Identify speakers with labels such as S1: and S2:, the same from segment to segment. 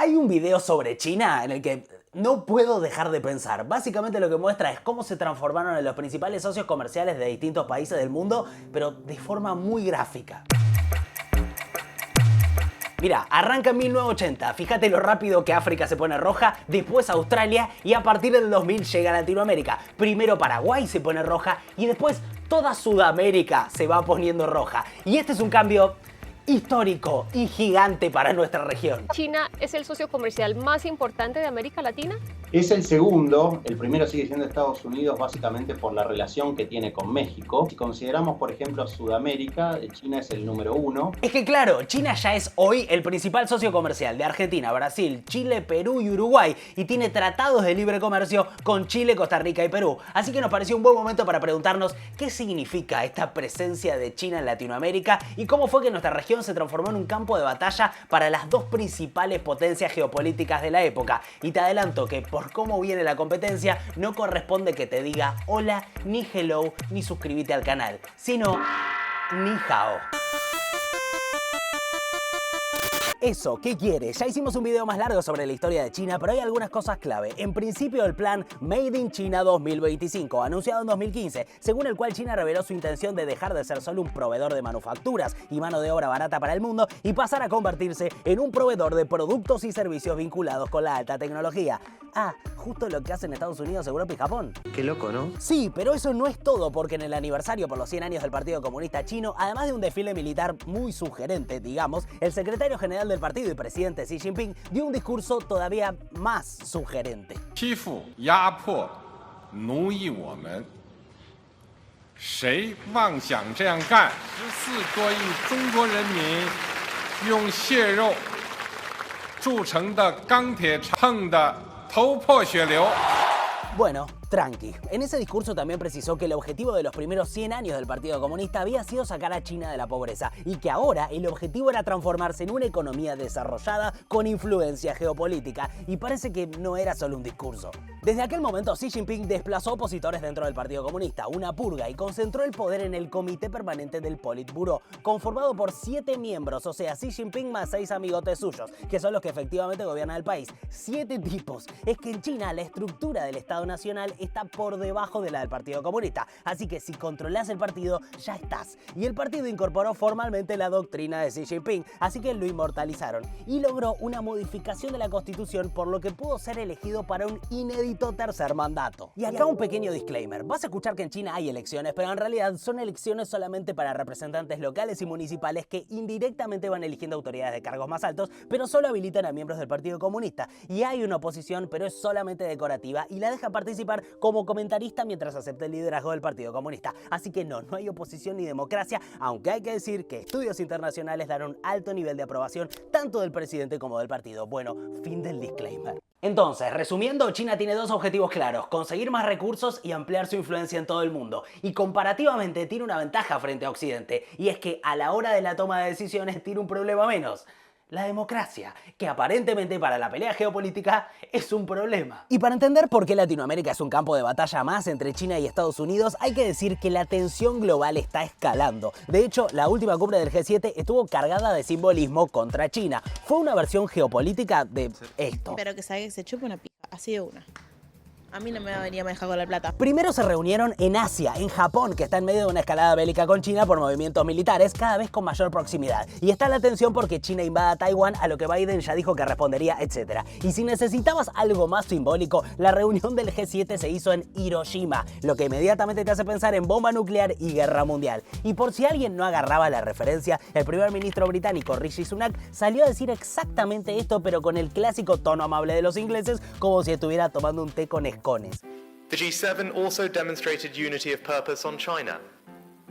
S1: Hay un video sobre China en el que no puedo dejar de pensar. Básicamente lo que muestra es cómo se transformaron en los principales socios comerciales de distintos países del mundo, pero de forma muy gráfica. Mira, arranca en 1980, fíjate lo rápido que África se pone roja, después Australia y a partir del 2000 llega a Latinoamérica. Primero Paraguay se pone roja y después toda Sudamérica se va poniendo roja. Y este es un cambio histórico y gigante para nuestra región.
S2: ¿China es el socio comercial más importante de América Latina?
S3: Es el segundo, el primero sigue siendo Estados Unidos básicamente por la relación que tiene con México. Si consideramos, por ejemplo, Sudamérica, China es el número 1.
S1: Es que claro, China ya es hoy el principal socio comercial de Argentina, Brasil, Chile, Perú y Uruguay y tiene tratados de libre comercio con Chile, Costa Rica y Perú. Así que nos pareció un buen momento para preguntarnos qué significa esta presencia de China en Latinoamérica y cómo fue que nuestra región se transformó en un campo de batalla para las dos principales potencias geopolíticas de la época. Y te adelanto que por cómo viene la competencia, no corresponde que te diga hola, ni hello, ni suscríbete al canal, sino ni hao. Eso, ¿qué quieres? Ya hicimos un video más largo sobre la historia de China, pero hay algunas cosas clave. En principio, el plan Made in China 2025, anunciado en 2015, según el cual China reveló su intención de dejar de ser solo un proveedor de manufacturas y mano de obra barata para el mundo y pasar a convertirse en un proveedor de productos y servicios vinculados con la alta tecnología. Ah, justo lo que hacen Estados Unidos, Europa y Japón.
S4: Qué loco, ¿no?
S1: Sí, pero eso no es todo, porque en el aniversario por los 100 años del Partido Comunista Chino, además de un desfile militar muy sugerente, digamos, el secretario general del partido y presidente Xi Jinping dio un discurso todavía más sugerente.
S5: 欺负、压迫、奴役我们，谁妄想这样干？14多亿中国人民用血肉铸成的钢铁碰得头破血流。
S1: Bueno, tranqui. En ese discurso también precisó que el objetivo de los primeros 100 años del Partido Comunista había sido sacar a China de la pobreza y que ahora el objetivo era transformarse en una economía desarrollada con influencia geopolítica. Y parece que no era solo un discurso. Desde aquel momento, Xi Jinping desplazó opositores dentro del Partido Comunista, una purga, y concentró el poder en el Comité Permanente del Politburó, conformado por 7 miembros, o sea, Xi Jinping más 6 amigotes suyos, que son los que efectivamente gobiernan el país. 7 tipos. Es que en China la estructura del Estado Nacional está por debajo de la del Partido Comunista, así que si controlás el partido, ya estás. Y el partido incorporó formalmente la doctrina de Xi Jinping, así que lo inmortalizaron y logró una modificación de la Constitución, por lo que pudo ser elegido para un inédito tercer mandato. Y acá un pequeño disclaimer: vas a escuchar que en China hay elecciones, pero en realidad son elecciones solamente para representantes locales y municipales que indirectamente van eligiendo autoridades de cargos más altos, pero solo habilitan a miembros del Partido Comunista. Y hay una oposición, pero es solamente decorativa y la deja participar como comentarista mientras acepta el liderazgo del Partido Comunista. Así que no hay oposición ni democracia, aunque hay que decir que estudios internacionales dan un alto nivel de aprobación tanto del presidente como del partido. Bueno, fin del disclaimer. Entonces, resumiendo, China tiene dos objetivos claros: conseguir más recursos y ampliar su influencia en todo el mundo. Y comparativamente tiene una ventaja frente a Occidente, y es que a la hora de la toma de decisiones tiene un problema menos: la democracia, que aparentemente para la pelea geopolítica es un problema. Y para entender por qué Latinoamérica es un campo de batalla más entre China y Estados Unidos, hay que decir que la tensión global está escalando. De hecho, la última cumbre del G7 estuvo cargada de simbolismo contra China. Fue una versión geopolítica de esto.
S6: Pero que sabe que se chupe una pija, así de una. A mí no me va a venir a manejar con la plata.
S1: Primero se reunieron en Asia, en Japón, que está en medio de una escalada bélica con China por movimientos militares cada vez con mayor proximidad. Y está la tensión porque China invada Taiwán, a lo que Biden ya dijo que respondería, etc. Y si necesitabas algo más simbólico, la reunión del G7 se hizo en Hiroshima, lo que inmediatamente te hace pensar en bomba nuclear y guerra mundial. Y por si alguien no agarraba la referencia, el primer ministro británico Rishi Sunak salió a decir exactamente esto, pero con el clásico tono amable de los ingleses, como si estuviera tomando un té con escones.
S7: The G7 also demonstrated unity of purpose on China.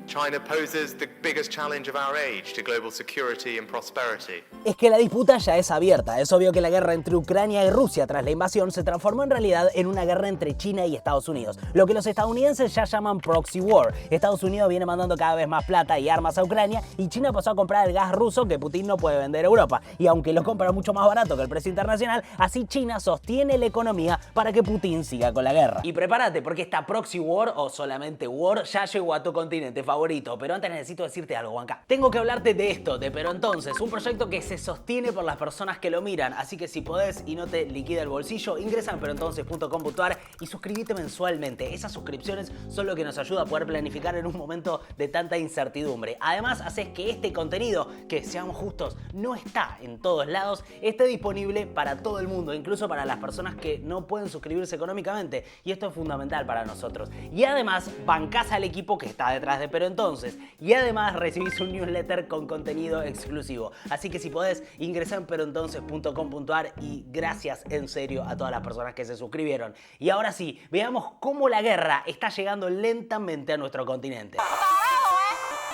S7: China poses the biggest challenge of our age to global security and prosperity.
S1: Es que la disputa ya es abierta. Es obvio que la guerra entre Ucrania y Rusia tras la invasión se transformó en realidad en una guerra entre China y Estados Unidos, lo que los estadounidenses ya llaman proxy war. Estados Unidos viene mandando cada vez más plata y armas a Ucrania y China pasó a comprar el gas ruso que Putin no puede vender a Europa. Y aunque lo compra mucho más barato que el precio internacional, así China sostiene la economía para que Putin siga con la guerra. Y prepárate, porque esta proxy war o solamente war ya llegó a tu continente favorito. favorito, pero antes necesito decirte algo, Juanca. Tengo que hablarte de esto, de Pero Entonces, un proyecto que se sostiene por las personas que lo miran, así que si podés y no te liquida el bolsillo, ingresa en peroentonces.com.ar y suscríbete mensualmente. Esas suscripciones son lo que nos ayuda a poder planificar en un momento de tanta incertidumbre. Además, haces que este contenido, que seamos justos, no está en todos lados, esté disponible para todo el mundo, incluso para las personas que no pueden suscribirse económicamente. Y esto es fundamental para nosotros. Y además, bancás al equipo que está detrás de Pero Entonces. Y además, recibís un newsletter con contenido exclusivo. Así que si podés, ingresa en peroentonces.com.ar y gracias en serio a todas las personas que se suscribieron. Y ahora sí, veamos cómo la guerra está llegando lentamente a nuestro continente.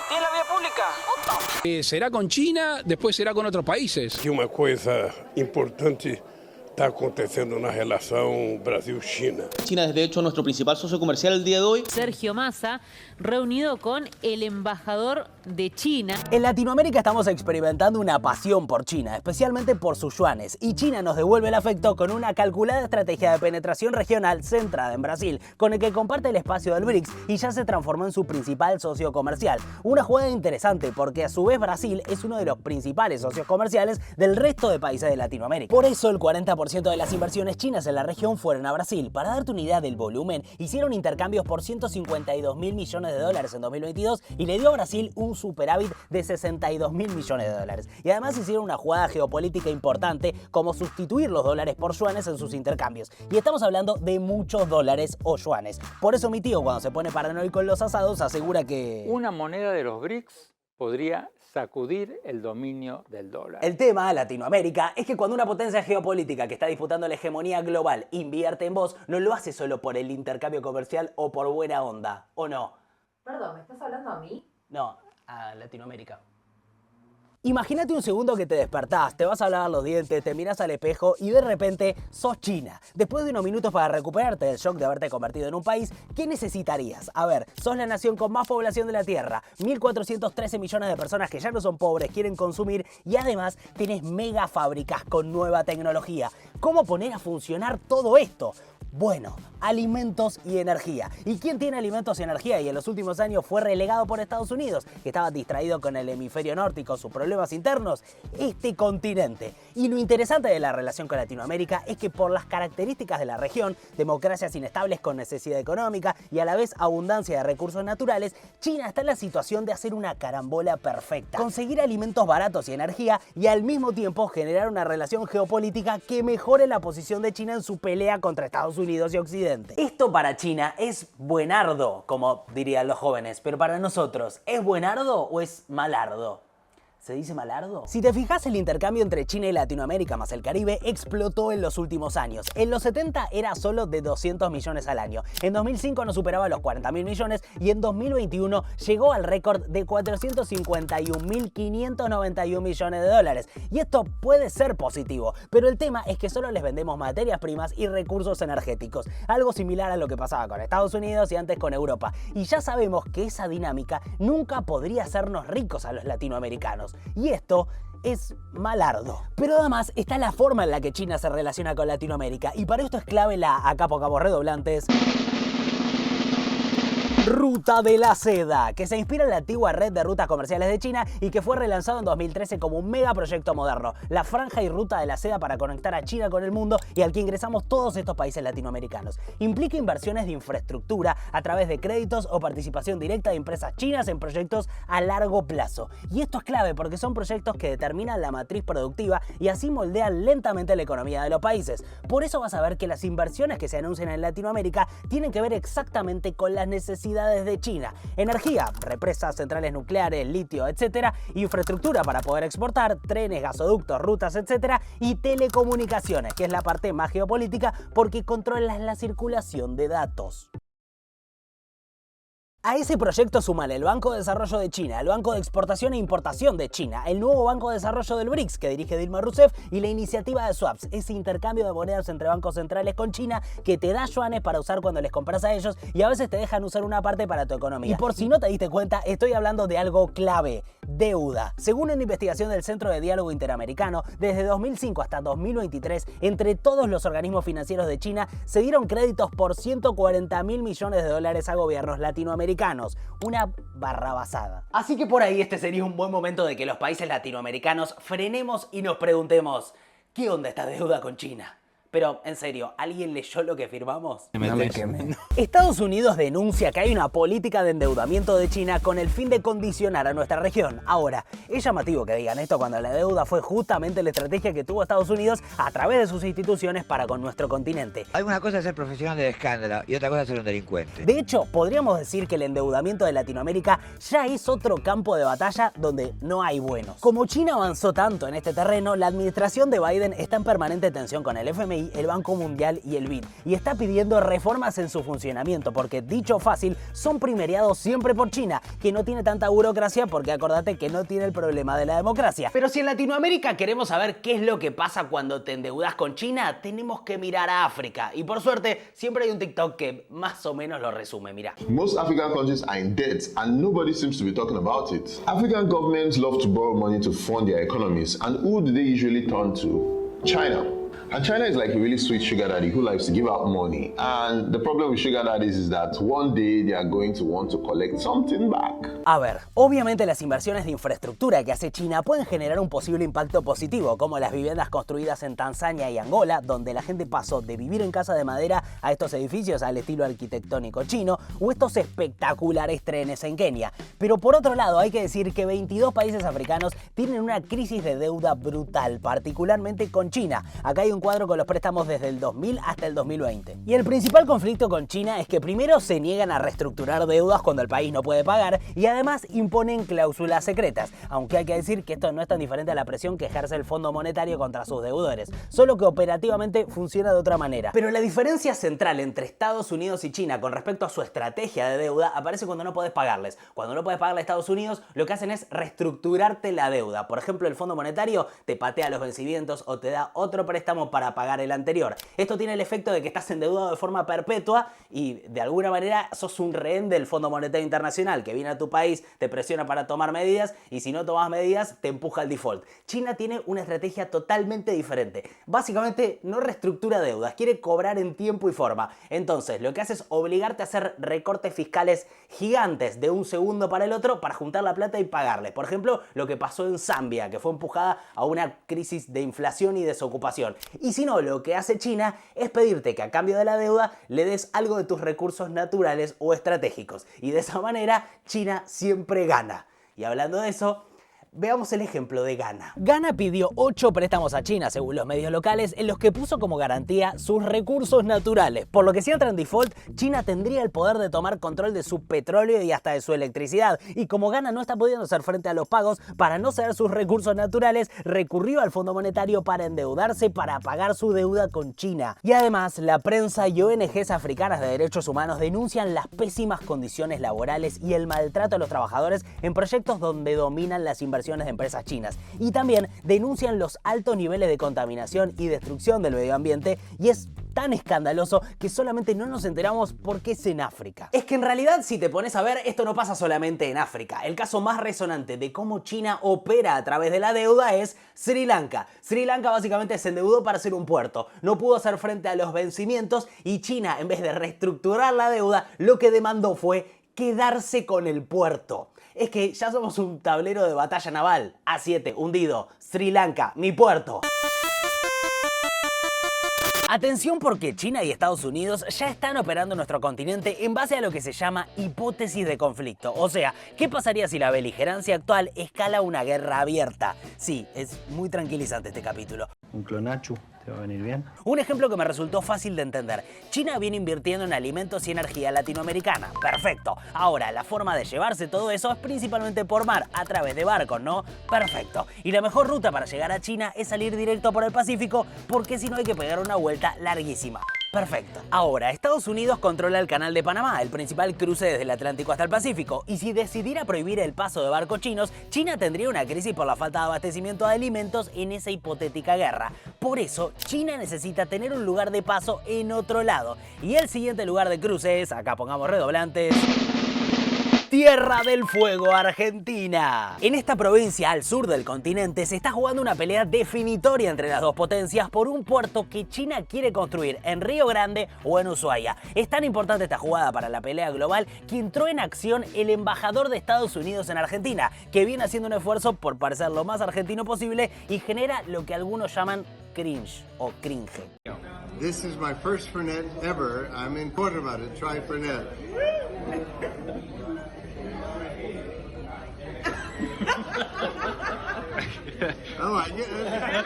S4: ¿Tiene la vía pública?
S8: Será con China, después será con otros países.
S9: Que uma coisa importante está acontecendo na relação Brasil-China.
S10: China es de hecho nuestro principal socio comercial el día de hoy.
S11: Sergio Massa, reunido con el embajador de China.
S1: En Latinoamérica estamos experimentando una pasión por China, especialmente por sus yuanes, y China nos devuelve el afecto con una calculada estrategia de penetración regional centrada en Brasil, con el que comparte el espacio del BRICS y ya se transformó en su principal socio comercial. Una jugada interesante porque a su vez Brasil es uno de los principales socios comerciales del resto de países de Latinoamérica. Por eso el 40% de las inversiones chinas en la región fueron a Brasil. Para darte una idea del volumen, hicieron intercambios por 152 mil millones de dólares en 2022 y le dio a Brasil un superávit de 62 mil millones de dólares. Y además hicieron una jugada geopolítica importante como sustituir los dólares por yuanes en sus intercambios. Y estamos hablando de muchos dólares o yuanes. Por eso mi tío, cuando se pone paranoico en los asados, asegura que
S12: una moneda de los BRICS podría sacudir el dominio del dólar.
S1: El tema, Latinoamérica, es que cuando una potencia geopolítica que está disputando la hegemonía global invierte en vos, no lo hace solo por el intercambio comercial o por buena onda, ¿o no?
S13: Perdón, ¿me estás hablando a mí?
S1: No, a Latinoamérica. Imagínate un segundo que te despertás, te vas a lavar los dientes, te miras al espejo y de repente sos China. Después de unos minutos para recuperarte del shock de haberte convertido en un país, ¿qué necesitarías? A ver, sos la nación con más población de la Tierra, 1.413 millones de personas que ya no son pobres, quieren consumir y además tenés mega fábricas con nueva tecnología. ¿Cómo poner a funcionar todo esto? Bueno, alimentos y energía. ¿Y quién tiene alimentos y energía? Y en los últimos años fue relegado por Estados Unidos, que estaba distraído con el hemisferio norte y con sus problemas internos, este continente. Y lo interesante de la relación con Latinoamérica es que por las características de la región, democracias inestables con necesidad económica y a la vez abundancia de recursos naturales, China está en la situación de hacer una carambola perfecta. Conseguir alimentos baratos y energía y al mismo tiempo generar una relación geopolítica que mejore la posición de China en su pelea contra Estados Unidos y Occidente. Esto para China es buenardo, como dirían los jóvenes, pero para nosotros, ¿es buenardo o es malardo? ¿Se dice malardo? Si te fijas, el intercambio entre China y Latinoamérica más el Caribe explotó en los últimos años. En los 70 era solo de 200 millones al año. En 2005 no superaba los 40.000 millones y en 2021 llegó al récord de 451.591 millones de dólares. Y esto puede ser positivo, pero el tema es que solo les vendemos materias primas y recursos energéticos. Algo similar a lo que pasaba con Estados Unidos y antes con Europa. Y ya sabemos que esa dinámica nunca podría hacernos ricos a los latinoamericanos. Y esto es malardo. Pero además está la forma en la que China se relaciona con Latinoamérica y para esto es clave la, a capo redoblantes, Ruta de la Seda, que se inspira en la antigua red de rutas comerciales de China y que fue relanzado en 2013 como un megaproyecto moderno, la franja y ruta de la seda para conectar a China con el mundo y al que ingresamos todos estos países latinoamericanos. Implica inversiones de infraestructura a través de créditos o participación directa de empresas chinas en proyectos a largo plazo. Y esto es clave porque son proyectos que determinan la matriz productiva y así moldean lentamente la economía de los países. Por eso vas a ver que las inversiones que se anuncian en Latinoamérica tienen que ver exactamente con las necesidades de China. Energía, represas, centrales nucleares, litio, etc. Infraestructura para poder exportar, trenes, gasoductos, rutas, etc. Y telecomunicaciones, que es la parte más geopolítica porque controlas la circulación de datos. A ese proyecto suman el Banco de Desarrollo de China, el Banco de Exportación e Importación de China, el nuevo Banco de Desarrollo del BRICS que dirige Dilma Rousseff y la iniciativa de swaps, ese intercambio de monedas entre bancos centrales con China que te da yuanes para usar cuando les compras a ellos y a veces te dejan usar una parte para tu economía. Y por si no te diste cuenta, estoy hablando de algo clave, deuda. Según una investigación del Centro de Diálogo Interamericano, desde 2005 hasta 2023, entre todos los organismos financieros de China se dieron créditos por 140.000 millones de dólares a gobiernos latinoamericanos. latinoamericanos. Una barrabasada. Así que por ahí este sería un buen momento de que los países latinoamericanos frenemos y nos preguntemos, ¿qué onda esta deuda con China? Pero, en serio, ¿alguien leyó lo que firmamos?
S8: No me quemen.
S1: Estados Unidos denuncia que hay una política de endeudamiento de China con el fin de condicionar a nuestra región. Ahora, es llamativo que digan esto cuando la deuda fue justamente la estrategia que tuvo Estados Unidos a través de sus instituciones para con nuestro continente.
S14: Hay una cosa es ser profesional del escándalo y otra cosa es ser un delincuente.
S1: De hecho, podríamos decir que el endeudamiento de Latinoamérica ya es otro campo de batalla donde no hay buenos. Como China avanzó tanto en este terreno, la administración de Biden está en permanente tensión con el FMI, el Banco Mundial y el BID, y está pidiendo reformas en su funcionamiento porque, dicho fácil, son primereados siempre por China, que no tiene tanta burocracia porque acordate que no tiene el problema de la democracia. Pero si en Latinoamérica queremos saber qué es lo que pasa cuando te endeudas con China, tenemos que mirar a África, y por suerte siempre hay un TikTok que más o menos lo resume, mira.
S15: Most African countries are in debt and nobody seems to be talking about it. African governments love to borrow money to fund their economies, and who do they usually turn to? China. And China is like a really sweet sugar daddy who likes to give out money. And the problem with sugar daddies is that one day they are going to want to collect something back.
S1: A ver, obviamente las inversiones de infraestructura que hace China pueden generar un posible impacto positivo, como las viviendas construidas en Tanzania y Angola, donde la gente pasó de vivir en casa de madera a estos edificios al estilo arquitectónico chino, o estos espectaculares trenes en Kenia. Pero por otro lado, hay que decir que 22 países africanos tienen una crisis de deuda brutal, particularmente con China. Acá hay un cuadro con los préstamos desde el 2000 hasta el 2020. Y el principal conflicto con China es que primero se niegan a reestructurar deudas cuando el país no puede pagar y además imponen cláusulas secretas, aunque hay que decir que esto no es tan diferente a la presión que ejerce el Fondo Monetario contra sus deudores, solo que operativamente funciona de otra manera. Pero la diferencia central entre Estados Unidos y China con respecto a su estrategia de deuda aparece cuando no podés pagarles. Cuando no podés pagarle a Estados Unidos, lo que hacen es reestructurarte la deuda. Por ejemplo, el Fondo Monetario te patea los vencimientos o te da otro préstamo para pagar el anterior. Esto tiene el efecto de que estás endeudado de forma perpetua y de alguna manera sos un rehén del Fondo Monetario Internacional que viene a tu país, te presiona para tomar medidas y si no tomas medidas te empuja al default. China tiene una estrategia totalmente diferente. Básicamente no reestructura deudas, quiere cobrar en tiempo y forma. Entonces lo que hace es obligarte a hacer recortes fiscales gigantes de un segundo para el otro para juntar la plata y pagarles. Por ejemplo, lo que pasó en Zambia, que fue empujada a una crisis de inflación y desocupación. Y si no, lo que hace China es pedirte que a cambio de la deuda le des algo de tus recursos naturales o estratégicos. Y de esa manera China siempre gana. Y hablando de eso, veamos el ejemplo de Ghana. Ghana pidió 8 préstamos a China, según los medios locales, en los que puso como garantía sus recursos naturales. Por lo que si entra en default, China tendría el poder de tomar control de su petróleo y hasta de su electricidad. Y como Ghana no está pudiendo hacer frente a los pagos para no ceder sus recursos naturales, recurrió al Fondo Monetario para endeudarse para pagar su deuda con China. Y además, la prensa y ONGs africanas de derechos humanos denuncian las pésimas condiciones laborales y el maltrato a los trabajadores en proyectos donde dominan las inversiones de empresas chinas, y también denuncian los altos niveles de contaminación y destrucción del medio ambiente, y es tan escandaloso que solamente no nos enteramos porque es en África. Es que en realidad, si te pones a ver, esto no pasa solamente en África. El caso más resonante de cómo China opera a través de la deuda es Sri Lanka. Sri Lanka básicamente se endeudó para ser un puerto, no pudo hacer frente a los vencimientos y China, en vez de reestructurar la deuda, lo que demandó fue quedarse con el puerto. Es que ya somos un tablero de batalla naval. A7, hundido. Sri Lanka, mi puerto. Atención porque China y Estados Unidos ya están operando en nuestro continente en base a lo que se llama hipótesis de conflicto. O sea, ¿qué pasaría si la beligerancia actual escala una guerra abierta? Sí, es muy tranquilizante este capítulo.
S16: Un clonachu. ¿Te va a venir bien?
S1: Un ejemplo que me resultó fácil de entender. China viene invirtiendo en alimentos y energía latinoamericana. Perfecto. Ahora, la forma de llevarse todo eso es principalmente por mar, a través de barcos, ¿no? Perfecto. Y la mejor ruta para llegar a China es salir directo por el Pacífico, porque si no hay que pegar una vuelta larguísima. Perfecto. Ahora, Estados Unidos controla el Canal de Panamá, el principal cruce desde el Atlántico hasta el Pacífico, y si decidiera prohibir el paso de barcos chinos, China tendría una crisis por la falta de abastecimiento de alimentos en esa hipotética guerra. Por eso, China necesita tener un lugar de paso en otro lado. Y el siguiente lugar de cruce es, acá pongamos redoblantes, Tierra del Fuego, Argentina. En esta provincia al sur del continente se está jugando una pelea definitoria entre las dos potencias por un puerto que China quiere construir en Río Grande o en Ushuaia. Es tan importante esta jugada para la pelea global que entró en acción el embajador de Estados Unidos en Argentina, que viene haciendo un esfuerzo por parecer lo más argentino posible y genera lo que algunos llaman cringe o cringe.
S17: This is my first Fernet ever. I'm in Córdoba to try Fernet.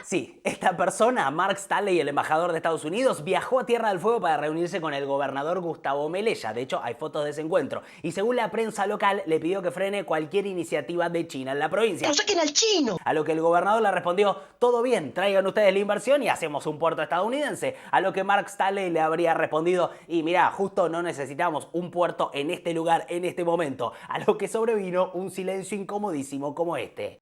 S1: Sí, esta persona, Mark Stanley, el embajador de Estados Unidos, viajó a Tierra del Fuego para reunirse con el gobernador Gustavo Melella. De hecho, hay fotos de ese encuentro. Y según la prensa local, le pidió que frene cualquier iniciativa de China en la provincia.
S18: ¡No saquen al chino!
S1: A lo que el gobernador le respondió, todo bien, traigan ustedes la inversión y hacemos un puerto estadounidense. A lo que Mark Stanley le habría respondido, y mirá, justo no necesitamos un puerto en este lugar, en este momento. A lo que sobrevino un silencio incomodísimo como este.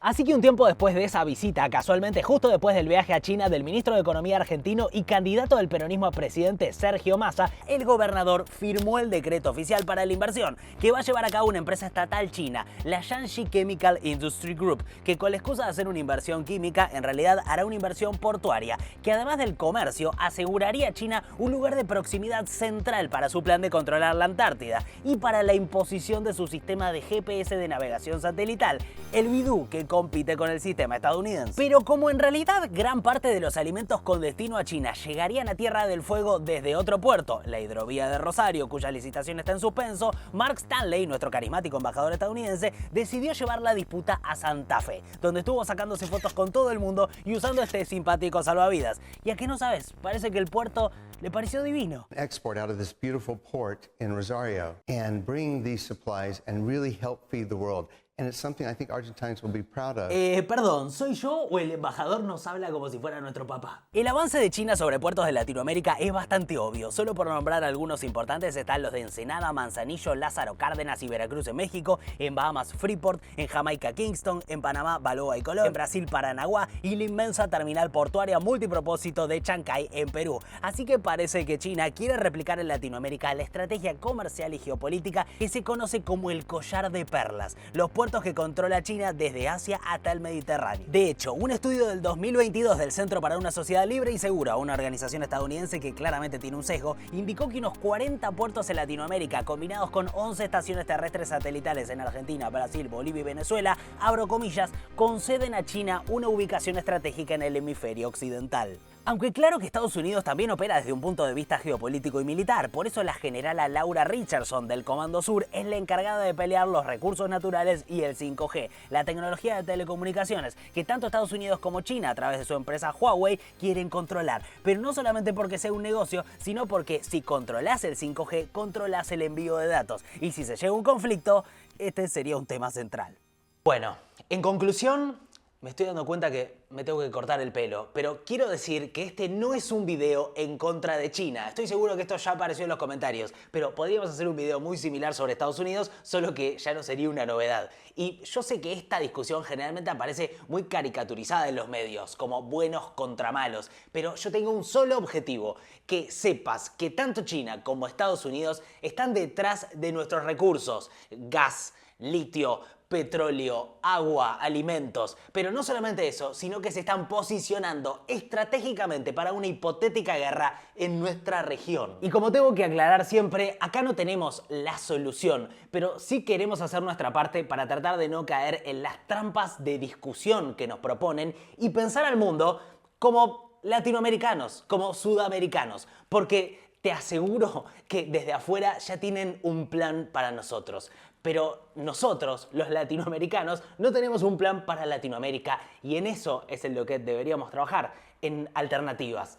S1: Así que un tiempo después de esa visita, casualmente justo después del viaje a China del ministro de Economía argentino y candidato del peronismo a presidente Sergio Massa, el gobernador firmó el decreto oficial para la inversión que va a llevar a cabo una empresa estatal china, la Jiangxi Chemical Industry Group, que con la excusa de hacer una inversión química en realidad hará una inversión portuaria, que además del comercio aseguraría a China un lugar de proximidad central para su plan de controlar la Antártida y para la imposición de su sistema de GPS de navegación satelital, el Bidú, que compite con el sistema estadounidense. Pero como en realidad gran parte de los alimentos con destino a China llegarían a Tierra del Fuego desde otro puerto, la hidrovía de Rosario, cuya licitación está en suspenso, Mark Stanley, nuestro carismático embajador estadounidense, decidió llevar la disputa a Santa Fe, donde estuvo sacándose fotos con todo el mundo y usando este simpático salvavidas. Y a que no sabes, parece que el puerto le pareció divino.
S19: Export out of this beautiful port in Rosario and bring these supplies and really help feed the world. And it's something I think Argentines will be proud of.
S1: Perdón, ¿soy yo o el embajador nos habla como si fuera nuestro papá? El avance de China sobre puertos de Latinoamérica es bastante obvio. Solo por nombrar algunos importantes están los de Ensenada, Manzanillo, Lázaro Cárdenas y Veracruz en México, en Bahamas Freeport, en Jamaica Kingston, en Panamá Balboa y Colón, en Brasil Paranaguá y la inmensa terminal portuaria multipropósito de Chancay en Perú. Así que parece que China quiere replicar en Latinoamérica la estrategia comercial y geopolítica que se conoce como el collar de perlas. Los puertos que controla China desde Asia hasta el Mediterráneo. De hecho, un estudio del 2022 del Centro para una Sociedad Libre y Segura, una organización estadounidense que claramente tiene un sesgo, indicó que unos 40 puertos en Latinoamérica, combinados con 11 estaciones terrestres satelitales en Argentina, Brasil, Bolivia y Venezuela, abro comillas, conceden a China una ubicación estratégica en el hemisferio occidental. Aunque claro que Estados Unidos también opera desde un punto de vista geopolítico y militar, por eso la generala Laura Richardson del Comando Sur es la encargada de pelear los recursos naturales y el 5G, la tecnología de telecomunicaciones que tanto Estados Unidos como China a través de su empresa Huawei quieren controlar, pero no solamente porque sea un negocio, sino porque si controlas el 5G, controlas el envío de datos y si se llega a un conflicto, este sería un tema central. Bueno, en conclusión, me estoy dando cuenta que me tengo que cortar el pelo, pero quiero decir que este no es un video en contra de China. Estoy seguro que esto ya apareció en los comentarios, pero podríamos hacer un video muy similar sobre Estados Unidos, solo que ya no sería una novedad. Y yo sé que esta discusión generalmente aparece muy caricaturizada en los medios, como buenos contra malos, pero yo tengo un solo objetivo, que sepas que tanto China como Estados Unidos están detrás de nuestros recursos, gas, litio, petróleo, agua, alimentos. Pero no solamente eso, sino que se están posicionando estratégicamente para una hipotética guerra en nuestra región. Y como tengo que aclarar siempre, acá no tenemos la solución, pero sí queremos hacer nuestra parte para tratar de no caer en las trampas de discusión que nos proponen y pensar al mundo como latinoamericanos, como sudamericanos, porque te aseguro que desde afuera ya tienen un plan para nosotros. Pero nosotros, los latinoamericanos, no tenemos un plan para Latinoamérica y en eso es en lo que deberíamos trabajar, en alternativas,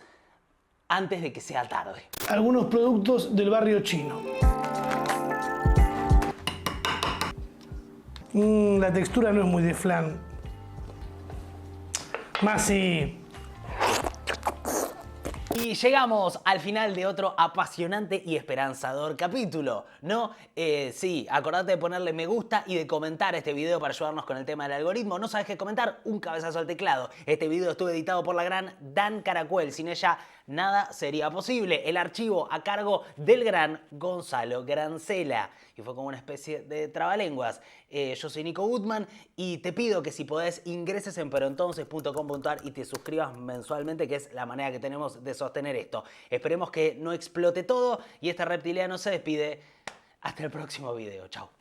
S1: antes de que sea tarde.
S20: Algunos productos del barrio chino. La textura no es muy de flan. Más sí.
S1: Y llegamos al final de otro apasionante y esperanzador capítulo, ¿no? Sí, acordate de ponerle me gusta y de comentar este video para ayudarnos con el tema del algoritmo. ¿No sabes qué comentar? Un cabezazo al teclado. Este video estuvo editado por la gran Dan Caracuel. Sin ella nada sería posible. El archivo a cargo del gran Gonzalo Grancela. Y fue como una especie de trabalenguas. Yo soy Nico Gutman y te pido que si podés ingreses en peroentonces.com.ar y te suscribas mensualmente, que es la manera que tenemos de sostener esto. Esperemos que no explote todo y este reptiliano se despide. Hasta el próximo video. Chau.